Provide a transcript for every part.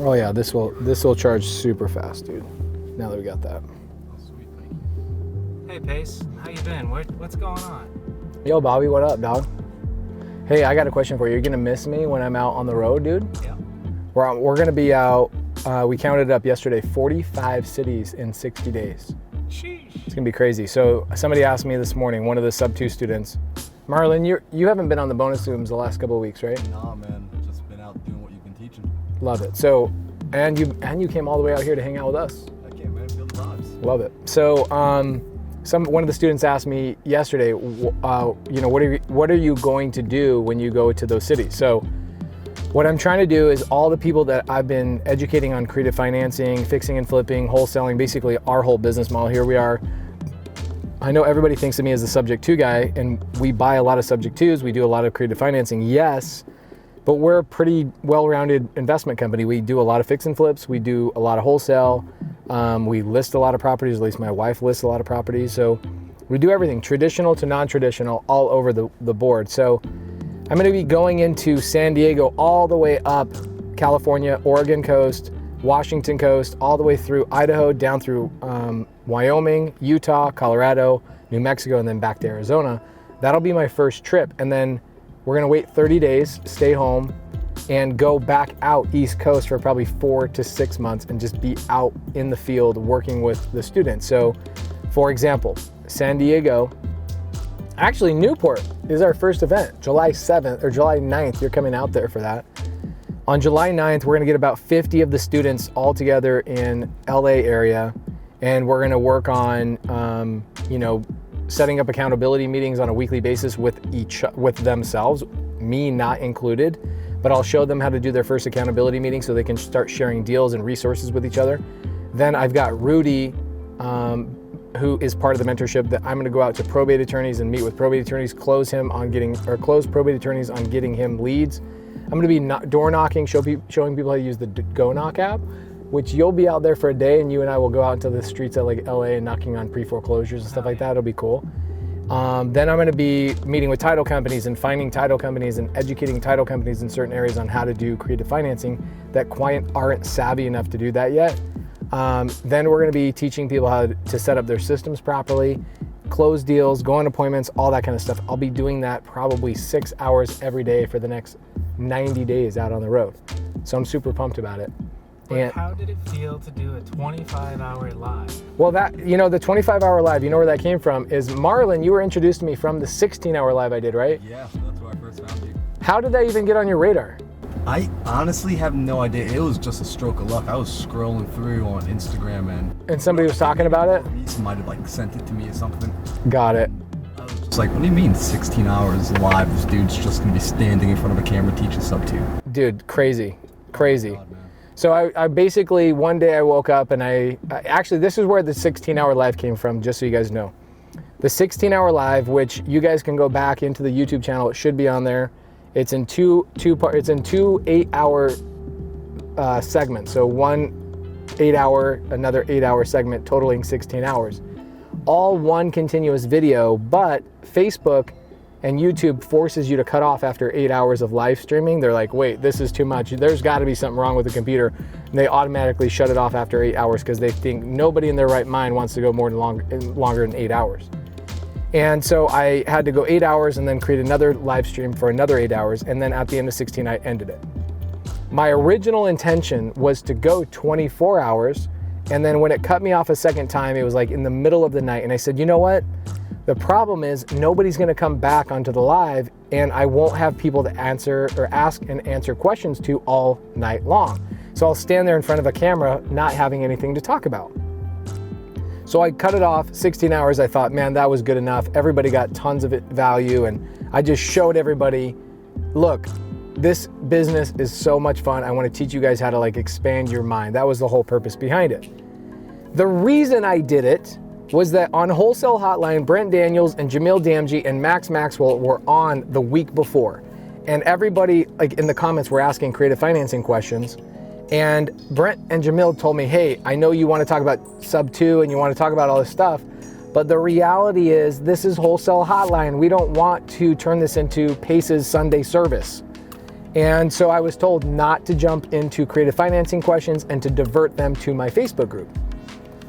Oh yeah, this will charge super fast, dude. Now that we got that. Oh, sweet. Hey, Pace. How you been? What's going on? Yo, Bobby, what up, dog? Hey, I got a question for you. You're gonna miss me when I'm out on the road, dude? Yeah. We're gonna be out. We counted up yesterday, 45 cities in 60 days. Sheesh. It's gonna be crazy. So somebody asked me this morning, one of the Subto students, Marlon, you haven't been on the bonus Zooms the last couple of weeks, right? Nah, man. Just been out doing what you've been teaching. Love it. So, and you came all the way out here to hang out with us. I can't, man. Feel the vibes. Love it. So, one of the students asked me yesterday, what are you going to do when you go to those cities? So, what I'm trying to do is all the people that I've been educating on creative financing, fixing and flipping, wholesaling, basically our whole business model. Here we are. I know everybody thinks of me as the subject to guy, and we buy a lot of subject twos. We do a lot of creative financing, yes, but we're a pretty well-rounded investment company. We do a lot of fix and flips. We do a lot of wholesale. We list a lot of properties. At least my wife lists a lot of properties. So we do everything, traditional to non-traditional, all over the board. So I'm going to be going into San Diego, all the way up California, Oregon coast, Washington coast, all the way through Idaho, down through Wyoming, Utah, Colorado, New Mexico, and then back to Arizona. That'll be my first trip. And then we're gonna wait 30 days, stay home, and go back out East Coast for probably 4 to 6 months and just be out in the field working with the students. So for example, San Diego, actually Newport is our first event, July 7th or July 9th. You're coming out there for that. On July 9th, we're gonna get about 50 of the students all together in LA area, and we're gonna work on, setting up accountability meetings on a weekly basis with themselves, me not included, but I'll show them how to do their first accountability meeting so they can start sharing deals and resources with each other. Then I've got Rudy, who is part of the mentorship, that I'm gonna go out to probate attorneys and meet with probate attorneys, close probate attorneys on getting him leads. I'm gonna be door knocking, showing people how to use the Go Knock app, which you'll be out there for a day, and you and I will go out into the streets of like LA and knocking on pre-foreclosures and stuff like that. It'll be cool. Then I'm gonna be meeting with title companies and finding title companies and educating title companies in certain areas on how to do creative financing that clients aren't savvy enough to do that yet. Then we're gonna be teaching people how to set up their systems properly, close deals, go on appointments, all that kind of stuff. I'll be doing that probably 6 hours every day for the next 90 days out on the road. So I'm super pumped about it. And how did it feel to do a 25-hour live? Well, the 25-hour live, you know where that came from, is Marlon, you were introduced to me from the 16-hour live I did, right? Yeah, that's where I first found you. How did that even get on your radar? I honestly have no idea. It was just a stroke of luck. I was scrolling through on Instagram and somebody was talking about it? Somebody might have sent it to me or something. Got it. It's like, what do you mean 16 hours live? This dude's just gonna be standing in front of a camera teaching Subto. Dude, crazy. Oh God, man. So I basically, one day I woke up and I actually, this is where the 16-hour live came from, just so you guys know. The 16-hour live, which you guys can go back into the YouTube channel, it should be on there. It's in two 8-hour segments. So one 8-hour, another 8-hour segment, totaling 16 hours. All one continuous video, but Facebook and YouTube forces you to cut off after 8 hours of live streaming. They're like, wait, this is too much. There's gotta be something wrong with the computer. And they automatically shut it off after 8 hours because they think nobody in their right mind wants to go longer than 8 hours. And so I had to go 8 hours and then create another live stream for another 8 hours. And then at the end of 16, I ended it. My original intention was to go 24 hours. And then when it cut me off a second time, it was like in the middle of the night. And I said, you know what? The problem is nobody's gonna come back onto the live and I won't have people to answer or ask and answer questions to all night long. So I'll stand there in front of a camera not having anything to talk about. So I cut it off, 16 hours. I thought, man, that was good enough. Everybody got tons of value and I just showed everybody, look, this business is so much fun. I wanna teach you guys how to expand your mind. That was the whole purpose behind it. The reason I did it was that on Wholesale Hotline, Brent Daniels and Jamil Damji and Max Maxwell were on the week before. And everybody in the comments were asking creative financing questions. And Brent and Jamil told me, hey, I know you want to talk about Subto and you want to talk about all this stuff, but the reality is this is Wholesale Hotline. We don't want to turn this into Pace's Sunday service. And so I was told not to jump into creative financing questions and to divert them to my Facebook group.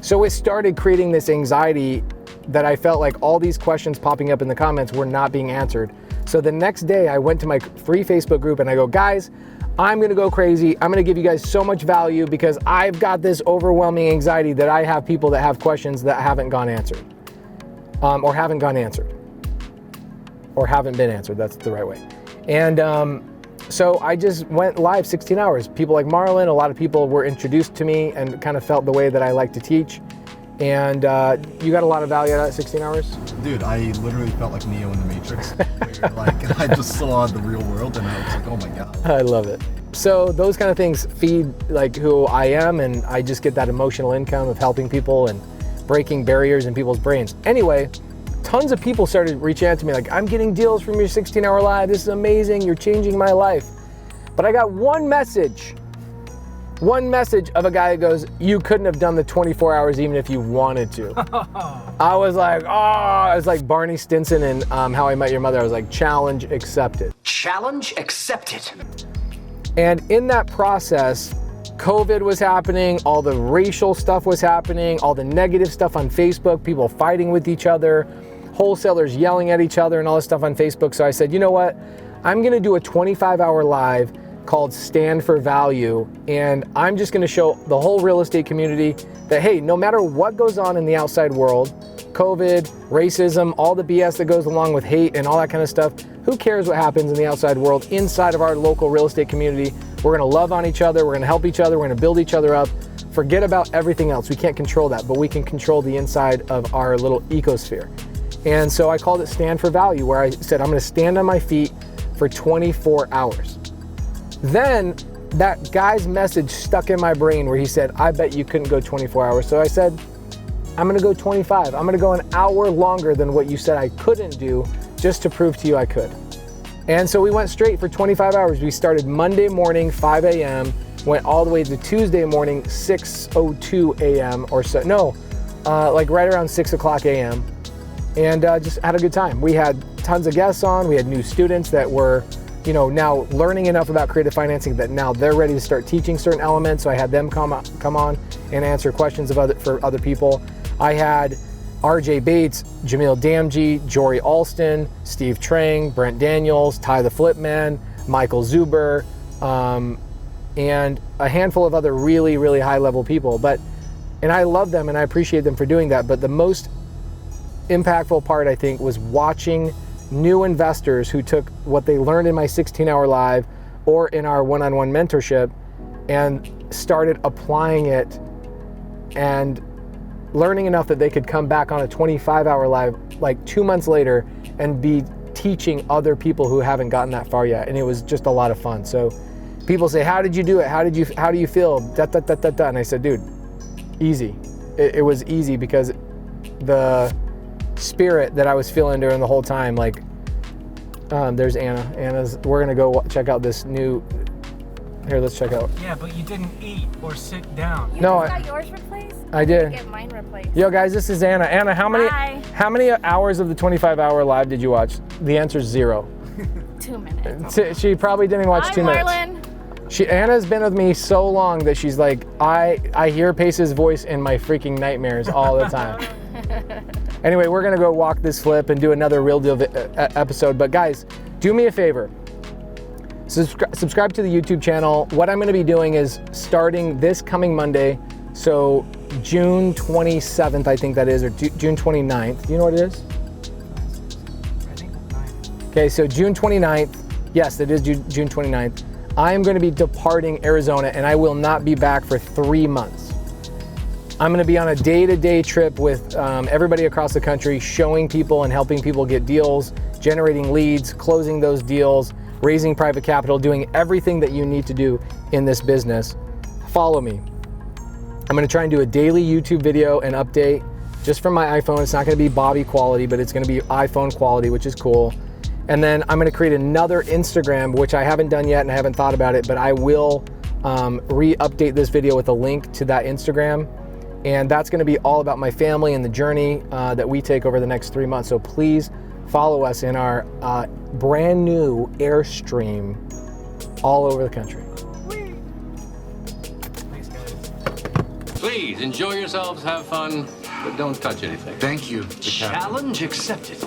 So it started creating this anxiety that I felt like all these questions popping up in the comments were not being answered. So the next day I went to my free Facebook group and I go, guys, I'm gonna go crazy. I'm gonna give you guys so much value because I've got this overwhelming anxiety that I have people that have questions that haven't gone answered, or haven't gone answered, or haven't been answered, that's the right way. And so I just went live 16 hours. People like Marlon, a lot of people were introduced to me and kind of felt the way that I like to teach. And you got a lot of value out of that 16 hours? Dude, I literally felt like Neo in the Matrix. Where, like, I just saw the real world and I was like, oh my God. I love it. So those kind of things feed like who I am, and I just get that emotional income of helping people and breaking barriers in people's brains. Anyway, tons of people started reaching out to me like, I'm getting deals from your 16-hour live. This is amazing. You're changing my life. But I got one message of a guy that goes, you couldn't have done the 24 hours even if you wanted to. I was like, oh, I was like Barney Stinson in How I Met Your Mother. I was like, challenge accepted. Challenge accepted. And in that process, COVID was happening, all the racial stuff was happening, all the negative stuff on Facebook, people fighting with each other, wholesalers yelling at each other and all this stuff on Facebook. So I said, you know what? I'm gonna do a 25-hour live called Stand for Value, and I'm just gonna show the whole real estate community that, hey, no matter what goes on in the outside world, COVID, racism, all the BS that goes along with hate and all that kind of stuff, who cares what happens in the outside world? Inside of our local real estate community, we're gonna love on each other, we're gonna help each other, we're gonna build each other up. Forget about everything else. We can't control that, but we can control the inside of our little ecosphere. And so I called it Stand for Value, where I said, I'm gonna stand on my feet for 24 hours. Then that guy's message stuck in my brain where he said, I bet you couldn't go 24 hours. So I said, I'm gonna go 25. I'm gonna go an hour longer than what you said I couldn't do, just to prove to you I could. And so we went straight for 25 hours. We started Monday morning, 5 a.m., went all the way to Tuesday morning, 6:02 a.m. or so. No, like right around 6 o'clock a.m. And just had a good time. We had tons of guests on. We had new students that were, you know, now learning enough about creative financing that now they're ready to start teaching certain elements. So I had them come on and answer questions for other people. I had RJ Bates, Jamil Damji, Jory Alston, Steve Trang, Brent Daniels, Ty the Flipman, Michael Zuber, and a handful of other really, really high level people. And I love them and I appreciate them for doing that. But the most impactful part, I think, was watching new investors who took what they learned in my 16-hour live or in our one-on-one mentorship and started applying it and learning enough that they could come back on a 25-hour live like 2 months later and be teaching other people who haven't gotten that far yet. And it was just a lot of fun. So people say, how did you do it? How do you feel? And I said, dude, easy. It was easy because the spirit that I was feeling during the whole time, like, there's Anna. We're gonna go check out this new, here, let's check out. Yeah, but you didn't eat or sit down. You No, just got yours replaced? I did. Get mine replaced. Yo guys, this is Anna. Anna, how many hours of the 25-hour live did you watch? The answer is 0. 2 minutes. She probably didn't watch Hi, 2 minutes. Marlon. Anna's been with me so long that she's like, I hear Pace's voice in my freaking nightmares all the time. Anyway, we're gonna go walk this flip and do another real deal episode. But guys, do me a favor. Subscribe to the YouTube channel. What I'm gonna be doing is starting this coming Monday, so June 27th, I think that is, or June 29th. Do you know what it is? I think it's fine. Okay, so June 29th, yes, it is June 29th. I am gonna be departing Arizona and I will not be back for 3 months. I'm gonna be on a day-to-day trip with everybody across the country, showing people and helping people get deals, generating leads, closing those deals, raising private capital, doing everything that you need to do in this business. Follow me. I'm gonna try and do a daily YouTube video and update just from my iPhone. It's not gonna be Bobby quality, but it's gonna be iPhone quality, which is cool. And then I'm gonna create another Instagram, which I haven't done yet and I haven't thought about it, but I will re-update this video with a link to that Instagram. And that's gonna be all about my family and the journey that we take over the next 3 months. So please follow us in our brand new Airstream all over the country. Thanks, guys. Please enjoy yourselves, have fun, but don't touch anything. Thank you. Challenge accepted.